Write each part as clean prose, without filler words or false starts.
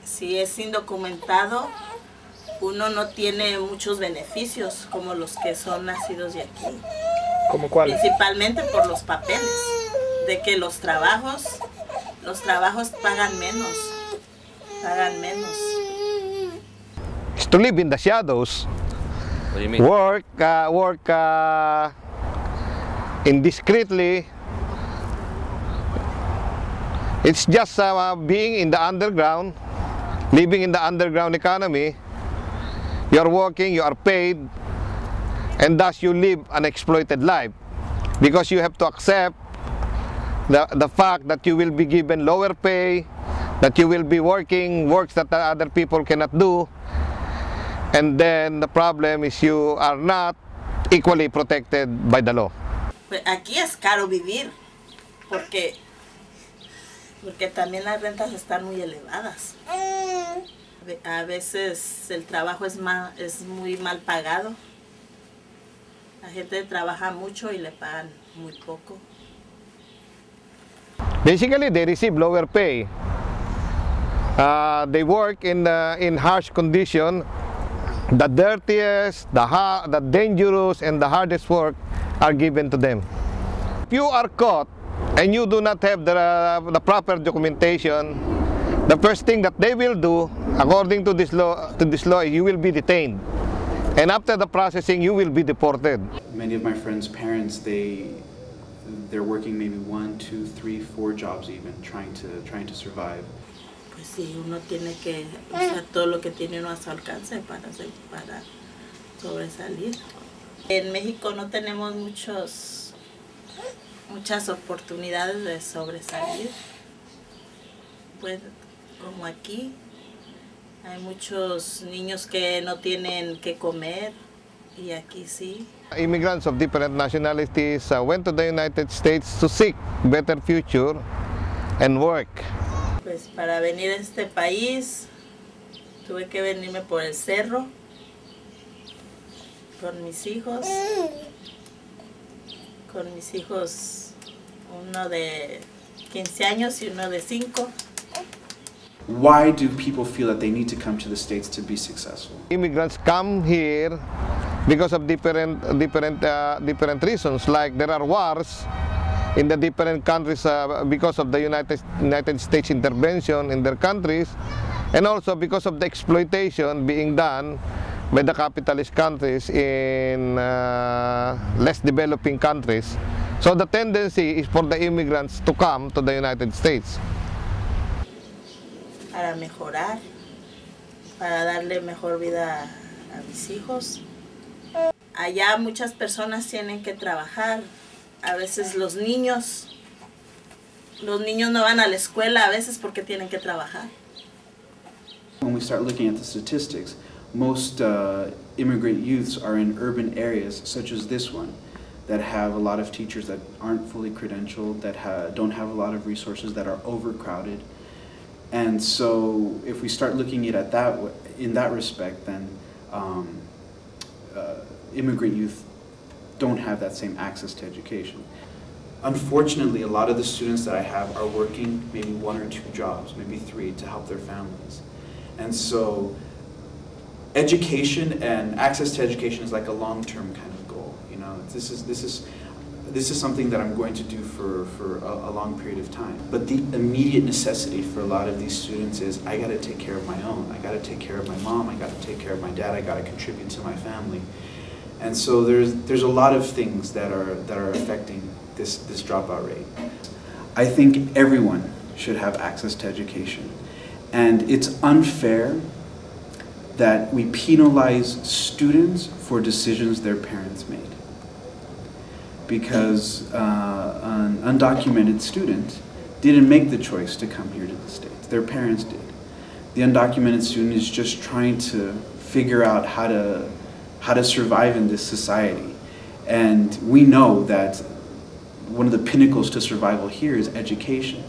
Si es indocumentado, uno no tiene muchos beneficios como los que son nacidos de aquí. ¿Cómo cuáles? Principalmente por los papeles, de que los trabajos pagan menos. Is to live in the shadows. What do you mean? Work indiscreetly. It's just being in the underground, living in the underground economy. You're working, you are paid, and thus you live an exploited life because you have to accept the fact that you will be given lower pay, that you will be working works that other people cannot do, and then the problem is you are not equally protected by the law. Aquí es caro vivir porque también las rentas están muy elevadas. A veces el trabajo es muy mal pagado. La gente trabaja mucho y le pagan muy poco. Basically, they receive lower pay. They work in harsh conditions. The dirtiest, the dangerous, and the hardest work are given to them. If you are caught and you do not have the proper documentation, the first thing that they will do, according to this law, you will be detained. And after the processing, you will be deported. Many of my friends' parents, they're working maybe 1, 2, 3, 4 jobs even, trying to survive. Pues sí, uno tiene que usar todo lo que tiene uno a su alcance para sobresalir. En México no tenemos muchas oportunidades de sobresalir. Pues como aquí, hay muchos niños que no tienen que comer y aquí sí. Immigrants of different nationalities went to the United States to seek better future and work. Pues para venir a este país tuve que venirme por el cerro con mis hijos, uno de 15 años y uno de 5. Why do people feel that they need to come to the States to be successful? Immigrants come here because of different reasons, like there are wars in the different countries because of the United States intervention in their countries, and also because of the exploitation being done by the capitalist countries in less developing countries. So the tendency is for the immigrants to come to the United States. Para mejorar, para darle mejor vida a mis hijos. Allá muchas personas tienen que trabajar. A veces los niños no van a la escuela a veces porque tienen que trabajar. When we start looking at the statistics, most immigrant youths are in urban areas such as this one that have a lot of teachers that aren't fully credentialed, that don't have a lot of resources, that are overcrowded. And so if we start looking at that in that respect, then immigrant youth don't have that same access to education. Unfortunately, a lot of the students that I have are working maybe 1 or 2 jobs, maybe 3, to help their families. And so education and access to education is like a long-term kind of goal. You know, this is something that I'm going to do for a long period of time. But the immediate necessity for a lot of these students is I got to take care of my own. I got to take care of my mom. I got to take care of my dad. I got to contribute to my family. And so there's a lot of things that are affecting this dropout rate. I think everyone should have access to education, and it's unfair that we penalize students for decisions their parents made. Because an undocumented student didn't make the choice to come here to the States. Their parents did. The undocumented student is just trying to figure out how to survive in this society. And we know that one of the pinnacles to survival here is education.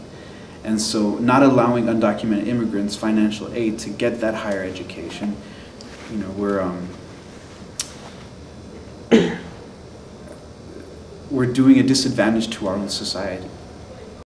And so not allowing undocumented immigrants financial aid to get that higher education, you know, we're doing a disadvantage to our own society.